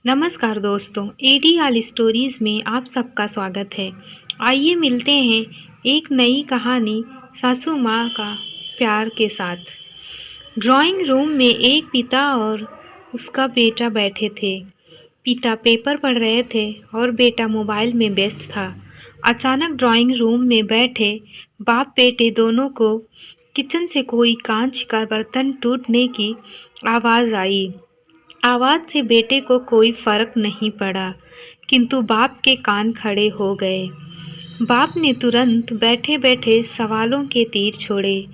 नमस्कार दोस्तों, एडीआल स्टोरीज़ में आप सबका स्वागत है। आइए मिलते हैं एक नई कहानी सासू माँ का प्यार के साथ। ड्राइंग रूम में एक पिता और उसका बेटा बैठे थे। पिता पेपर पढ़ रहे थे और बेटा मोबाइल में व्यस्त था। अचानक ड्राइंग रूम में बैठे बाप बेटे दोनों को किचन से कोई कांच का बर्तन टूटने की आवाज़ आई। आवाज़ से बेटे को कोई फर्क नहीं पड़ा, किंतु बाप के कान खड़े हो गए। बाप ने तुरंत बैठे-बैठे सवालों के तीर छोड़े।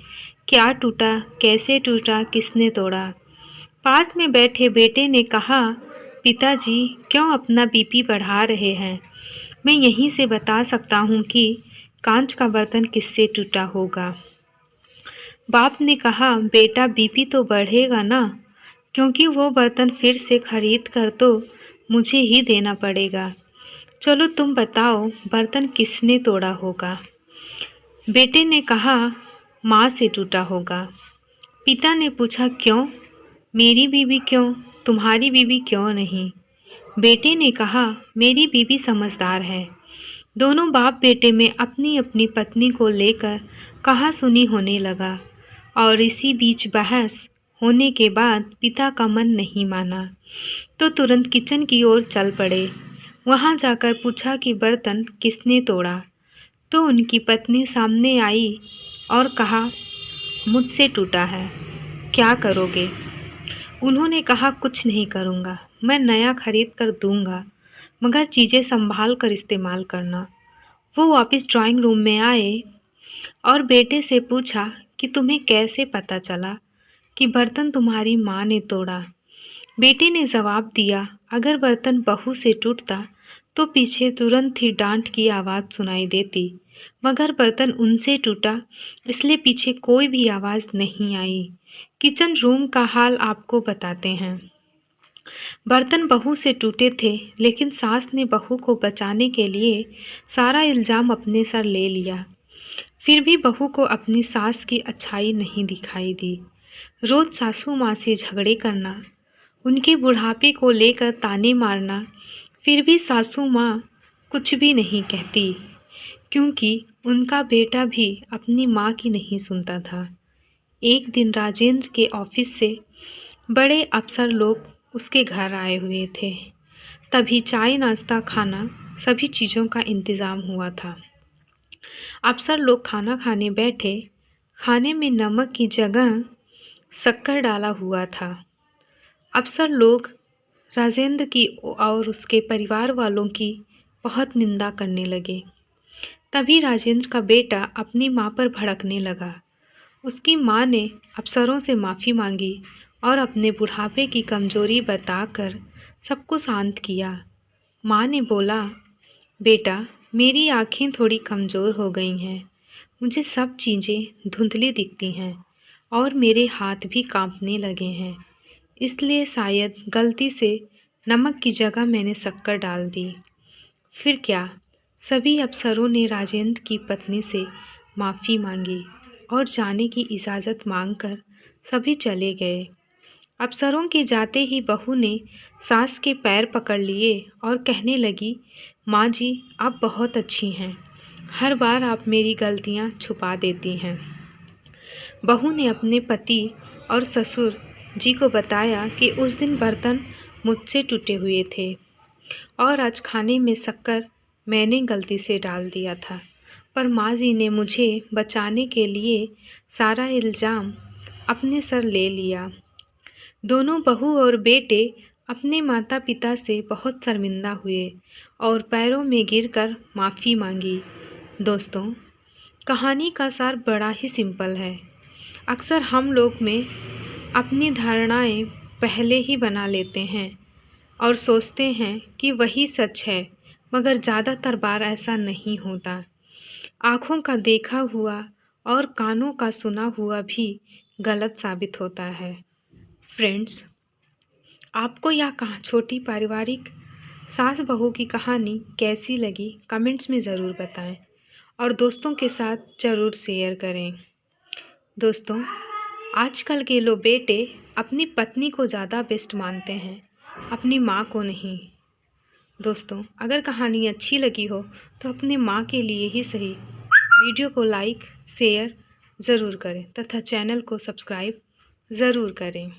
क्या टूटा? कैसे टूटा? किसने तोड़ा? पास में बैठे बेटे ने कहा, पिताजी क्यों अपना बीपी बढ़ा रहे हैं? मैं यहीं से बता सकता हूँ कि कांच का बर्तन किससे टूटा होगा। बाप ने कहा, बेटा बीपी तो बढ़ेगा ना, क्योंकि वो बर्तन फिर से खरीद कर तो मुझे ही देना पड़ेगा। चलो तुम बताओ, बर्तन किसने तोड़ा होगा? बेटे ने कहा, माँ से टूटा होगा। पिता ने पूछा, क्यों? मेरी बीवी क्यों? तुम्हारी बीवी क्यों नहीं? बेटे ने कहा, मेरी बीवी समझदार है। दोनों बाप बेटे में अपनी अपनी पत्नी को लेकर कहा सुनी होने लगा और इसी बीच बहस होने के बाद पिता का मन नहीं माना तो तुरंत किचन की ओर चल पड़े। वहां जाकर पूछा कि बर्तन किसने तोड़ा, तो उनकी पत्नी सामने आई और कहा, मुझसे टूटा है, क्या करोगे? उन्होंने कहा, कुछ नहीं करूँगा, मैं नया खरीद कर दूँगा, मगर चीज़ें संभाल कर इस्तेमाल करना। वो वापस ड्राइंग रूम में आए और बेटे से पूछा कि तुम्हें कैसे पता चला कि बर्तन तुम्हारी माँ ने तोड़ा? बेटे ने जवाब दिया, अगर बर्तन बहू से टूटता तो पीछे तुरंत ही डांट की आवाज़ सुनाई देती, मगर बर्तन उनसे टूटा इसलिए पीछे कोई भी आवाज़ नहीं आई। किचन रूम का हाल आपको बताते हैं। बर्तन बहू से टूटे थे, लेकिन सास ने बहू को बचाने के लिए सारा इल्ज़ाम अपने सर ले लिया। फिर भी बहू को अपनी सास की अच्छाई नहीं दिखाई दी। रोज़ सासू माँ से झगड़े करना, उनके बुढ़ापे को लेकर ताने मारना, फिर भी सासू माँ कुछ भी नहीं कहती, क्योंकि उनका बेटा भी अपनी माँ की नहीं सुनता था। एक दिन राजेंद्र के ऑफिस से बड़े अफसर लोग उसके घर आए हुए थे। तभी चाय नाश्ता खाना सभी चीज़ों का इंतज़ाम हुआ था। अफसर लोग खाना खाने बैठे। खाने में नमक की जगह शक्कर डाला हुआ था। अफसर लोग राजेंद्र की और उसके परिवार वालों की बहुत निंदा करने लगे। तभी राजेंद्र का बेटा अपनी माँ पर भड़कने लगा। उसकी माँ ने अफसरों से माफ़ी मांगी और अपने बुढ़ापे की कमज़ोरी बताकर सबको शांत किया। माँ ने बोला, बेटा मेरी आँखें थोड़ी कमज़ोर हो गई हैं, मुझे सब चीज़ें धुंधली दिखती हैं और मेरे हाथ भी कांपने लगे हैं, इसलिए शायद गलती से नमक की जगह मैंने शक्कर डाल दी। फिर क्या? सभी अफसरों ने राजेंद्र की पत्नी से माफ़ी मांगी और जाने की इजाज़त मांगकर सभी चले गए। अफसरों के जाते ही बहू ने सास के पैर पकड़ लिए और कहने लगी, माँ जी आप बहुत अच्छी हैं, हर बार आप मेरी गलतियाँ छुपा देती हैं। बहू ने अपने पति और ससुर जी को बताया कि उस दिन बर्तन मुझसे टूटे हुए थे और आज खाने में शक्कर मैंने गलती से डाल दिया था, पर माँ जी ने मुझे बचाने के लिए सारा इल्ज़ाम अपने सर ले लिया। दोनों बहू और बेटे अपने माता पिता से बहुत शर्मिंदा हुए और पैरों में गिरकर माफ़ी मांगी। दोस्तों, कहानी का सार बड़ा ही सिंपल है। अक्सर हम लोग में अपनी धारणाएं पहले ही बना लेते हैं और सोचते हैं कि वही सच है, मगर ज़्यादातर बार ऐसा नहीं होता। आँखों का देखा हुआ और कानों का सुना हुआ भी गलत साबित होता है। फ्रेंड्स, आपको यह छोटी पारिवारिक सास बहू की कहानी कैसी लगी कमेंट्स में ज़रूर बताएं और दोस्तों के साथ ज़रूर शेयर करें। दोस्तों, आजकल के लोग बेटे अपनी पत्नी को ज़्यादा बेस्ट मानते हैं अपनी माँ को नहीं। दोस्तों, अगर कहानी अच्छी लगी हो तो अपने माँ के लिए ही सही वीडियो को लाइक शेयर ज़रूर करें तथा चैनल को सब्सक्राइब ज़रूर करें।